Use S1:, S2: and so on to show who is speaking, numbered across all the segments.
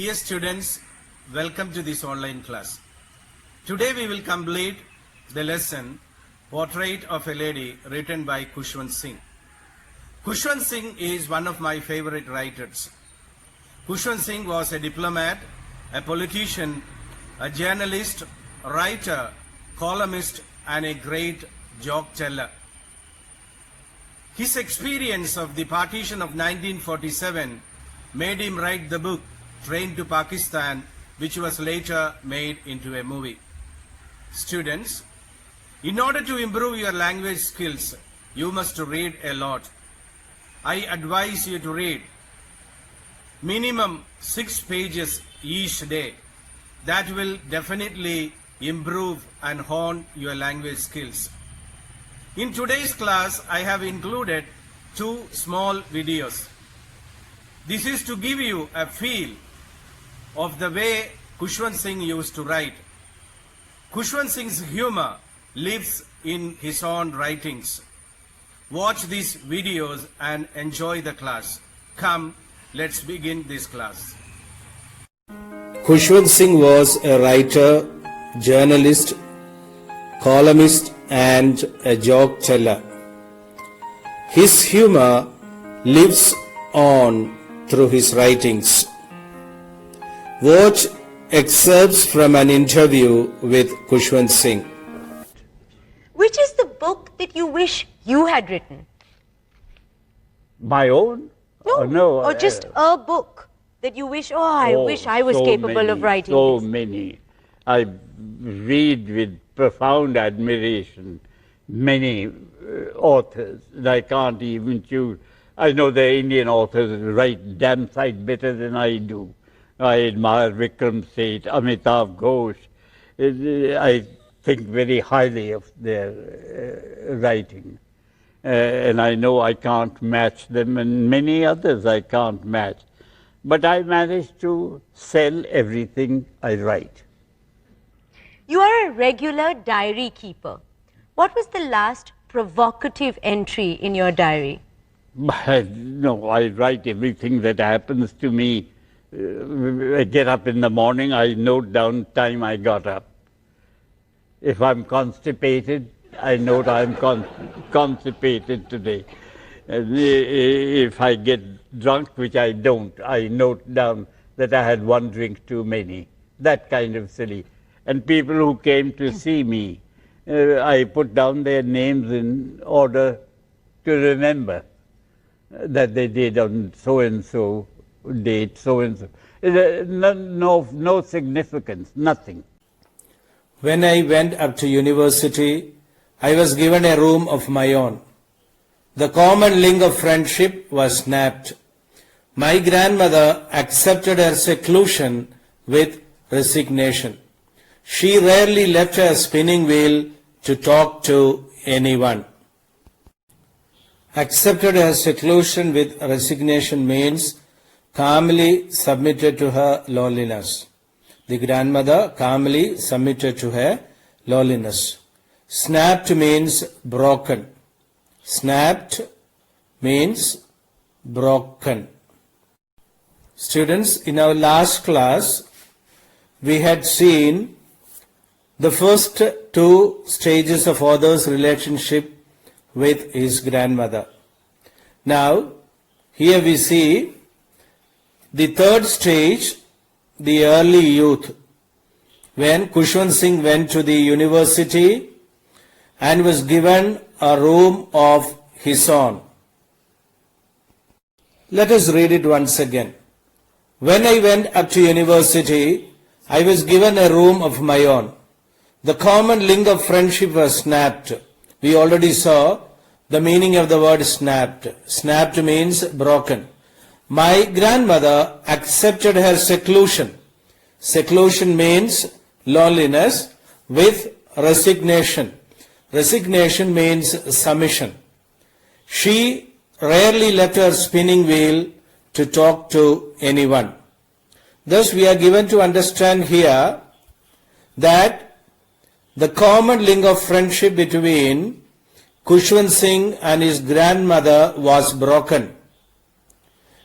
S1: Dear students, welcome to this online class. Today we will complete the lesson Portrait of a Lady written by Khushwant Singh. Khushwant Singh is one of my favorite writers. Khushwant Singh was a diplomat, a politician, a journalist, writer, columnist and a great joke teller. His experience of the partition of 1947 made him write the book Train to Pakistan, which was later made into a movie. Students, in order to improve your language skills, you must read a lot. I advise you to read minimum 6 pages each day. That will definitely improve and hone your language skills. In today's class, I have included 2 small videos. This is to give you a feel of the way Khushwant Singh used to write. Khushwant Singh's humor lives in his own writings. Watch these videos and enjoy the class. Come, let's begin this class.
S2: Khushwant Singh was a writer, journalist, columnist and a joke teller. His humor lives on through his writings. Watch excerpts from an interview with Khushwant Singh.
S3: Which is the book that you wish you had written?
S4: My own?
S3: No, or just a book that you wish, I wish I was
S4: so
S3: capable
S4: many,
S3: of writing
S4: so
S3: this.
S4: many. I read with profound admiration many authors, and I can't even choose. I know the Indian authors write damn sight better than I do. I admire Vikram Seth, Amitav Ghosh. I think very highly of their writing. And I know I can't match them, and many others I can't match. But I manage to sell everything I write.
S3: You are a regular diary keeper. What was the last provocative entry in your diary?
S4: No, I write everything that happens to me. I get up in the morning, I note down time I got up. If I'm constipated, I note I'm constipated today. And if I get drunk, which I don't, I note down that I had 1 drink too many. That kind of silly. And people who came to see me, I put down their names in order to remember that they did on so-and-so date, so-and-so. No significance, nothing.
S2: When I went up to university, I was given a room of my own. The common link of friendship was snapped. My grandmother accepted her seclusion with resignation. She rarely left her spinning wheel to talk to anyone. Accepted her seclusion with resignation means calmly submitted to her loneliness. The grandmother calmly submitted to her loneliness. Snapped means broken. Snapped means broken. Students, in our last class, we had seen the first 2 stages of author's relationship with his grandmother. Now, here we see the 3rd stage, the early youth, when Khushwant Singh went to the university and was given a room of his own. Let us read it once again. When I went up to university, I was given a room of my own. The common link of friendship was snapped. We already saw the meaning of the word snapped. Snapped means broken. My grandmother accepted her seclusion. Seclusion means loneliness with resignation. Resignation means submission. She rarely left her spinning wheel to talk to anyone. Thus we are given to understand here that the common link of friendship between Khushwant Singh and his grandmother was broken,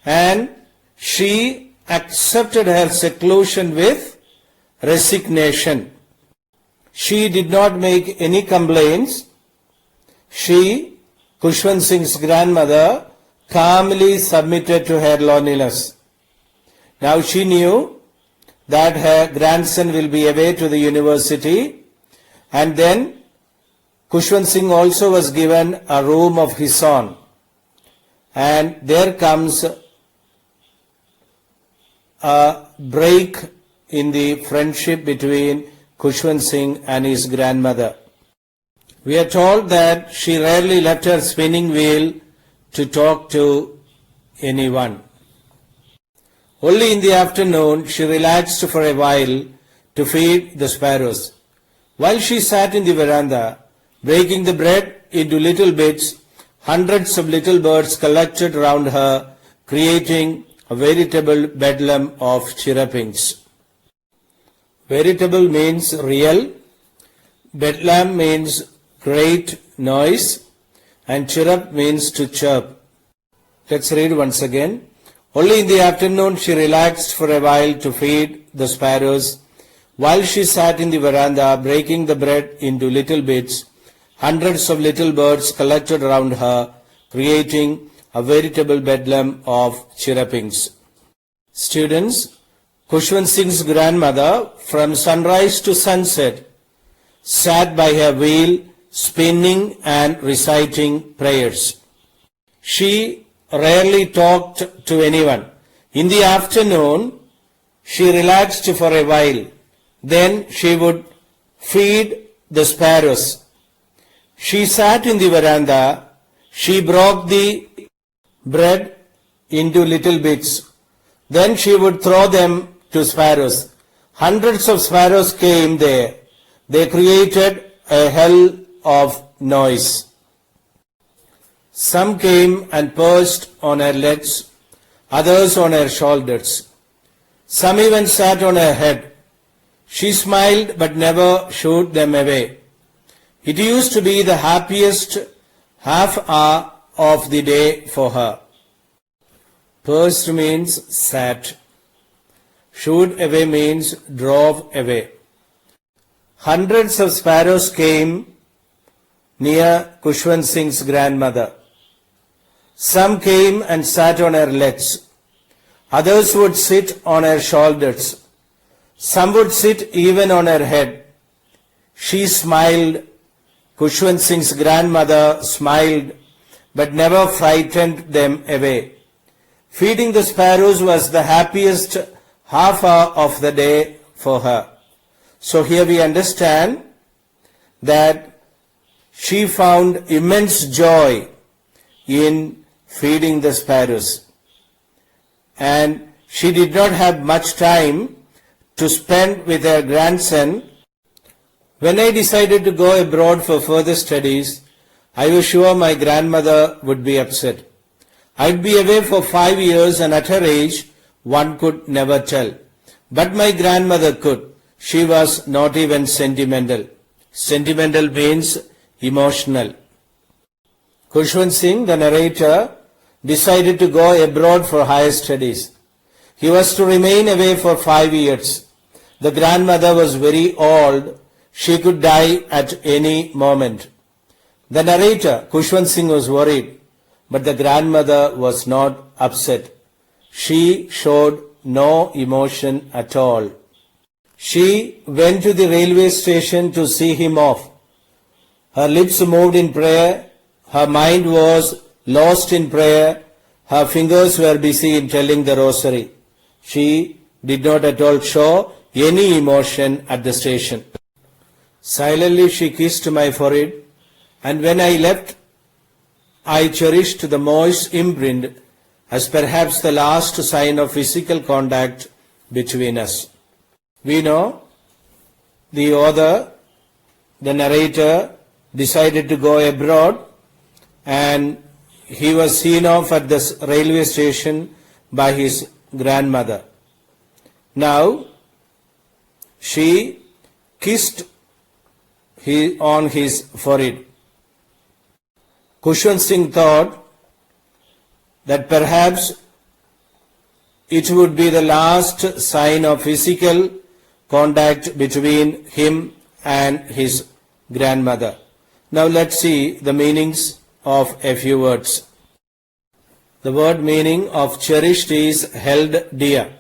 S2: and she accepted her seclusion with resignation. She did not make any complaints. She, Khushwant Singh's grandmother, calmly submitted to her loneliness. Now she knew that her grandson will be away to the university, and then Khushwant Singh also was given a room of his own. And there comes a break in the friendship between Khushwant Singh and his grandmother. We are told that she rarely left her spinning wheel to talk to anyone. Only in the afternoon she relaxed for a while to feed the sparrows. While she sat in the veranda, breaking the bread into little bits, hundreds of little birds collected round her, creating a veritable bedlam of chirrupings. Veritable means real, bedlam means great noise, and chirrup means to chirp. Let's read once again. Only in the afternoon she relaxed for a while to feed the sparrows. While she sat in the veranda, breaking the bread into little bits, hundreds of little birds collected around her, creating a veritable bedlam of chirrupings. Students, Khushwant Singh's grandmother, from sunrise to sunset, sat by her wheel, spinning and reciting prayers. She rarely talked to anyone. In the afternoon, she relaxed for a while. Then she would feed the sparrows. She sat in the veranda. She broke the bread into little bits. Then she would throw them to sparrows. Hundreds of sparrows came there. They created a hell of noise. Some came and perched on her legs, others on her shoulders. Some even sat on her head. She smiled but never shooed them away. It used to be the happiest half hour of the day for her. Perched means sat. Shooed away means drove away. Hundreds of sparrows came near Khushwant Singh's grandmother. Some came and sat on her legs. Others would sit on her shoulders. Some would sit even on her head. She smiled. Khushwant Singh's grandmother smiled, but never frightened them away. Feeding the sparrows was the happiest half hour of the day for her. So here we understand that she found immense joy in feeding the sparrows. And she did not have much time to spend with her grandson. When I decided to go abroad for further studies, I was sure my grandmother would be upset. I'd be away for 5 years, and at her age, one could never tell. But my grandmother could. She was not even sentimental. Sentimental means emotional. Khushwant Singh, the narrator, decided to go abroad for higher studies. He was to remain away for 5 years. The grandmother was very old. She could die at any moment. The narrator, Khushwant Singh, was worried, but the grandmother was not upset. She showed no emotion at all. She went to the railway station to see him off. Her lips moved in prayer. Her mind was lost in prayer. Her fingers were busy in telling the rosary. She did not at all show any emotion at the station. Silently she kissed my forehead, and when I left, I cherished the moist imprint as perhaps the last sign of physical contact between us. We know the author, the narrator, decided to go abroad, and he was seen off at the railway station by his grandmother. Now, she kissed on his forehead. Khushwant Singh thought that perhaps it would be the last sign of physical contact between him and his grandmother. Now let's see the meanings of a few words. The word meaning of cherished is held dear.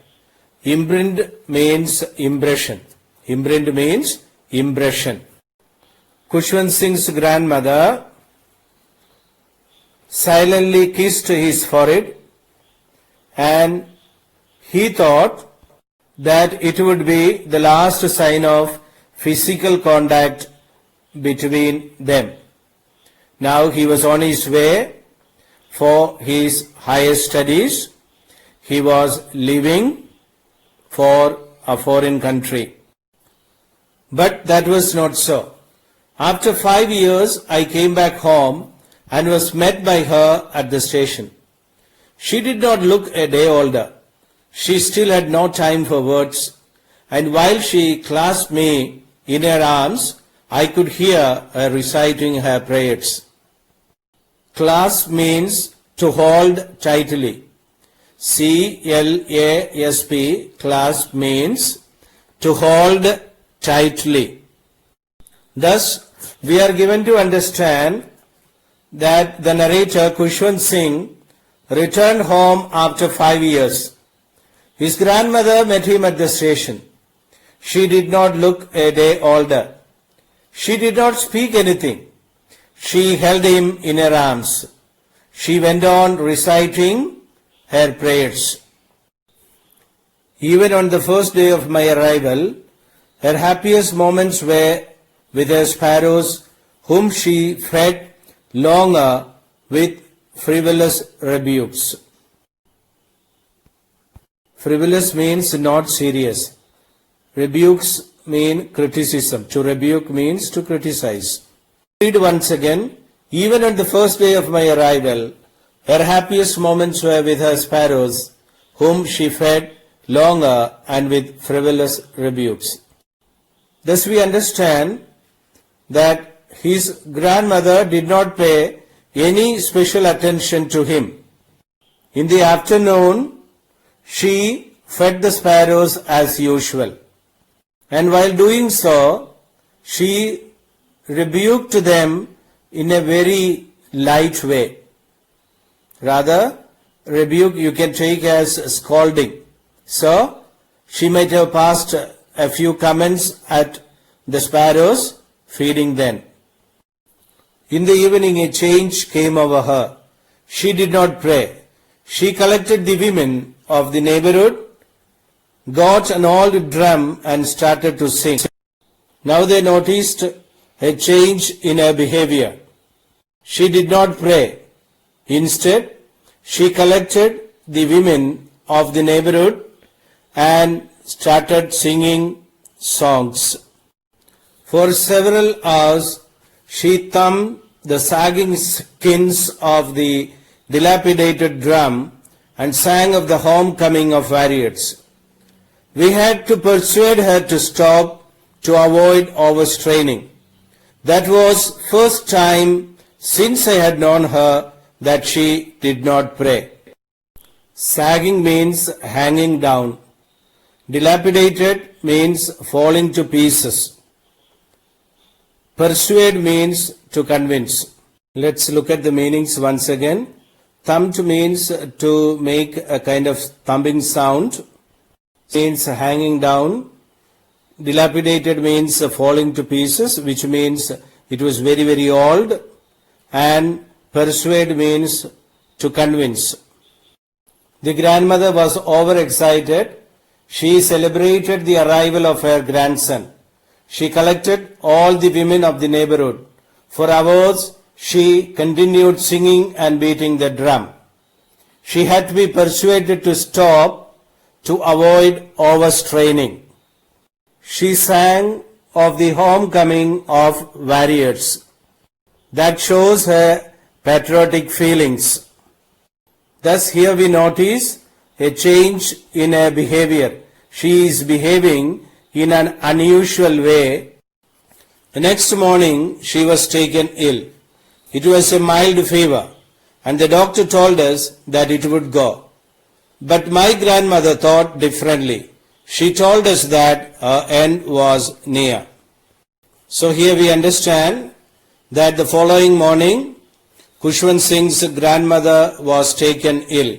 S2: Imprint means impression. Imprint means impression. Khushwant Singh's grandmother silently kissed his forehead, and he thought that it would be the last sign of physical contact between them. Now he was on his way for his higher studies. He was leaving for a foreign country. But that was not so. After 5 years, I came back home and was met by her at the station. She did not look a day older. She still had no time for words, and while she clasped me in her arms, I could hear her reciting her prayers. Clasp means to hold tightly. C-L-A-S-P, clasp means to hold tightly. Thus, we are given to understand that the narrator Khushwant Singh returned home after 5 years. His grandmother met him at the station. She did not look a day older. She did not speak anything. She held him in her arms. She went on reciting her prayers. Even on the first day of my arrival, her happiest moments were with her sparrows, whom she fed longer with frivolous rebukes. Frivolous means not serious. Rebukes mean criticism. To rebuke means to criticize. Read once again. Even on the first day of my arrival, her happiest moments were with her sparrows, whom she fed longer and with frivolous rebukes. Thus we understand that his grandmother did not pay any special attention to him. In the afternoon, she fed the sparrows as usual, and while doing so, she rebuked them in a very light way. Rather, rebuke you can take as scolding. So, she might have passed a few comments at the sparrows, feeding them. In the evening, a change came over her. She did not pray. She collected the women of the neighborhood, got an old drum and started to sing. Now they noticed a change in her behavior. She did not pray. Instead, she collected the women of the neighborhood and started singing songs. For several hours, she thumbed the sagging skins of the dilapidated drum and sang of the homecoming of warriors. We had to persuade her to stop to avoid overstraining. That was first time since I had known her that she did not pray. Sagging means hanging down. Dilapidated means falling to pieces. Persuade means to convince. Let's look at the meanings once again. Thumped means to make a kind of thumping sound. Means hanging down. Dilapidated means falling to pieces, which means it was very, very old. And persuade means to convince. The grandmother was overexcited. She celebrated the arrival of her grandson. She collected all the women of the neighborhood. For hours, she continued singing and beating the drum. She had to be persuaded to stop to avoid overstraining. She sang of the homecoming of warriors. That shows her patriotic feelings. Thus here we notice a change in her behavior. She is behaving in an unusual way. The next morning she was taken ill. It was a mild fever, and the doctor told us that it would go. But my grandmother thought differently. She told us that her end was near. So here we understand that the following morning, Khushwant Singh's grandmother was taken ill.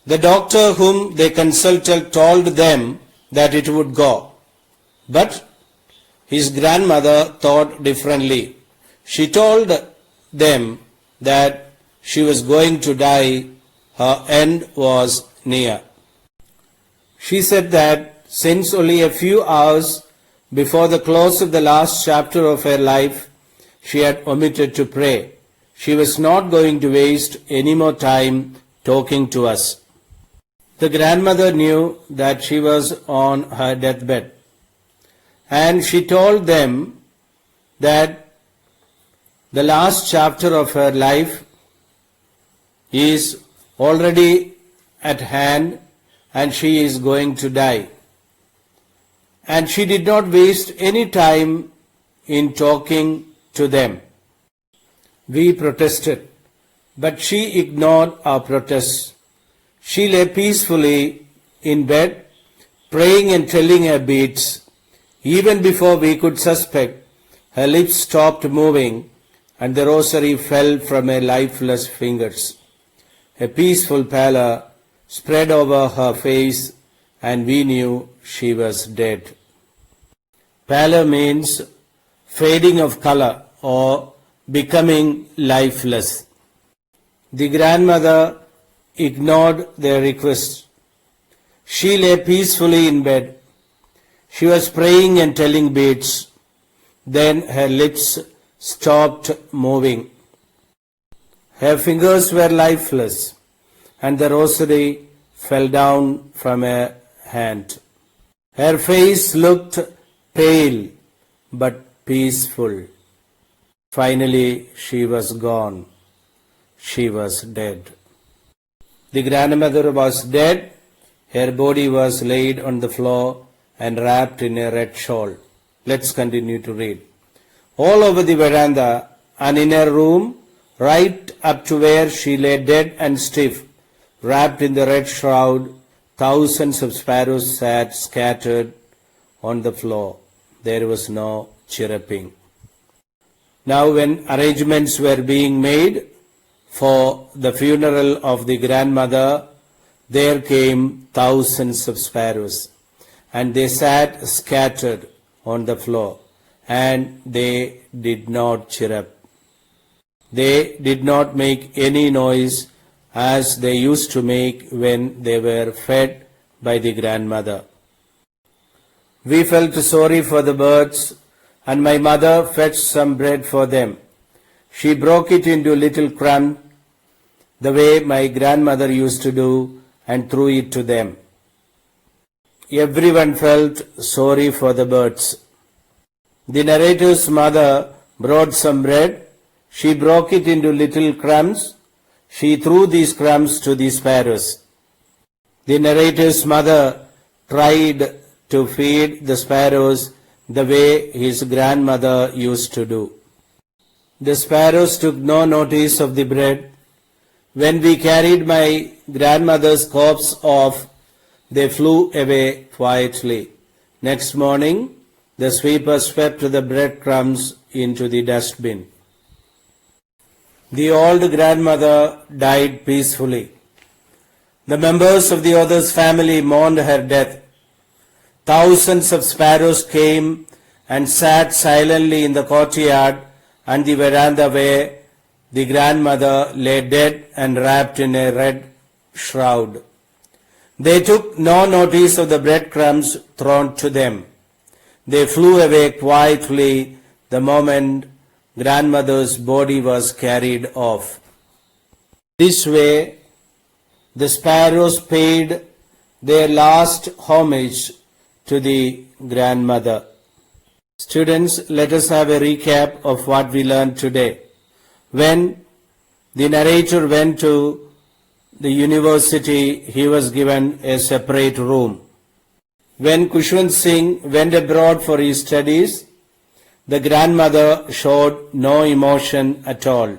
S2: The doctor whom they consulted told them that it would go. But his grandmother thought differently. She told them that she was going to die. Her end was near. She said that since only a few hours before the close of the last chapter of her life, she had omitted to pray, she was not going to waste any more time talking to us. The grandmother knew that she was on her deathbed, and she told them that the last chapter of her life is already at hand and she is going to die. And she did not waste any time in talking to them. We protested, but she ignored our protests. She lay peacefully in bed, praying and telling her beads. Even before we could suspect, her lips stopped moving and the rosary fell from her lifeless fingers. A peaceful pallor spread over her face and we knew she was dead. Pallor means fading of color or becoming lifeless. The grandmother ignored their request. She lay peacefully in bed. She was praying and telling beads. Then her lips stopped moving. Her fingers were lifeless, and the rosary fell down from her hand. Her face looked pale but peaceful. Finally, she was gone. She was dead. The grandmother was dead. Her body was laid on the floor and wrapped in a red shawl. Let's continue to read. All over the veranda and in her room, right up to where she lay dead and stiff, wrapped in the red shroud, thousands of sparrows sat scattered on the floor. There was no chirruping. Now when arrangements were being made for the funeral of the grandmother, there came thousands of sparrows, and they sat scattered on the floor, and they did not chirrup. They did not make any noise as they used to make when they were fed by the grandmother. We felt sorry for the birds, and my mother fetched some bread for them. She broke it into little crumbs, the way my grandmother used to do, and threw it to them. Everyone felt sorry for the birds. The narrator's mother brought some bread. She broke it into little crumbs. She threw these crumbs to the sparrows. The narrator's mother tried to feed the sparrows the way his grandmother used to do. The sparrows took no notice of the bread. When we carried my grandmother's corpse off, they flew away quietly. Next morning, the sweeper swept the breadcrumbs into the dustbin. The old grandmother died peacefully. The members of the author's family mourned her death. Thousands of sparrows came and sat silently in the courtyard and the veranda where the grandmother lay dead and wrapped in a red shroud. They took no notice of the breadcrumbs thrown to them. They flew away quietly the moment grandmother's body was carried off. This way, the sparrows paid their last homage to the grandmother. Students, let us have a recap of what we learned today. When the narrator went to the university, he was given a separate room. When Khushwant Singh went abroad for his studies, the grandmother showed no emotion at all.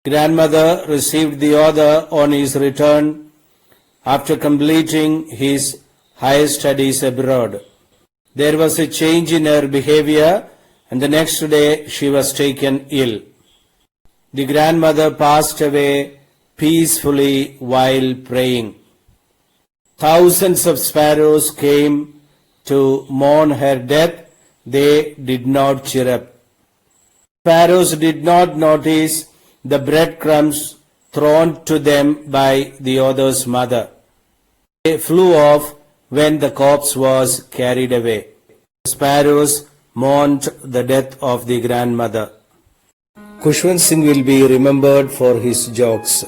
S2: Grandmother received the author on his return after completing his higher studies abroad. There was a change in her behavior, and the next day she was taken ill. The grandmother passed away peacefully while praying. Thousands of sparrows came to mourn her death. They did not chirrup. Sparrows did not notice the breadcrumbs thrown to them by the author's mother. They flew off when the corpse was carried away. The sparrows mourned the death of the grandmother. Khushwant Singh will be remembered for his jokes.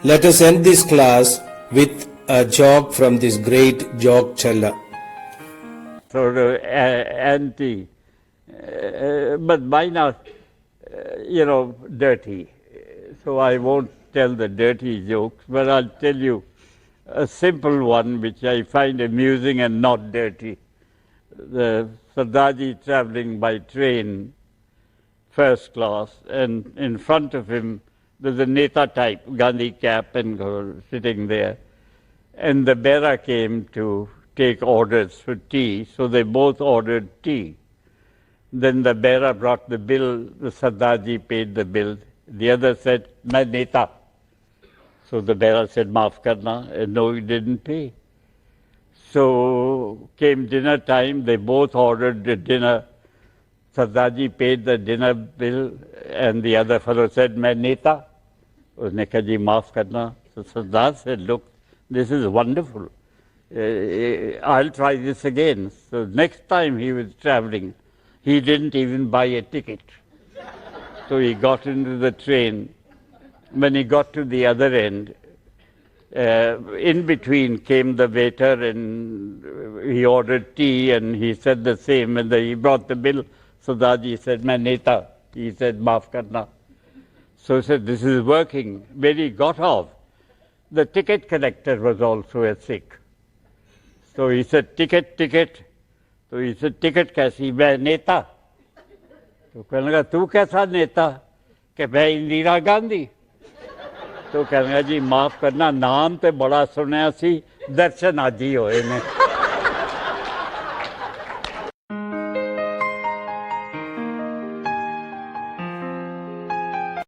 S2: Let us end this class with a joke from this great joke teller.
S4: Sort of anti, but mine are, dirty. So I won't tell the dirty jokes, but I'll tell you a simple one which I find amusing and not dirty. The Sardarji traveling by train, first class, and in front of him there's a Neta type, Gandhi cap and sitting there. And the bearer came to take orders for tea, so they both ordered tea. Then the bearer brought the bill, the Sardarji paid the bill. The other said, "Main Neta." So the bearer said, "Maaf karna," and no, he didn't pay. So came dinner time, they both ordered the dinner. Sardarji paid the dinner bill, and the other fellow said, "Main Neta." Usne kaha, "Ji, maaf karna." So Sardar said, "Look, this is wonderful. I'll try this again." So next time he was traveling, he didn't even buy a ticket. So he got into the train. When he got to the other end, in between came the waiter and he ordered tea and he said the same, and he brought the bill. Sardarji said, "Main Neta." He said, "Maaf karna." So he said, "This is working." When he got off, the ticket collector was also a Sikh. So he said, "Ticket, ticket." So he said, "Ticket kaisi?" "Main Neta." तो कहने लगा, "तू कैसा नेता?" कि "मैं इंदिरा गांधी." तो कहने लगा, "जी माफ करना, नाम तो बड़ा सुनया सी, दर्शन आज ही होए ने।"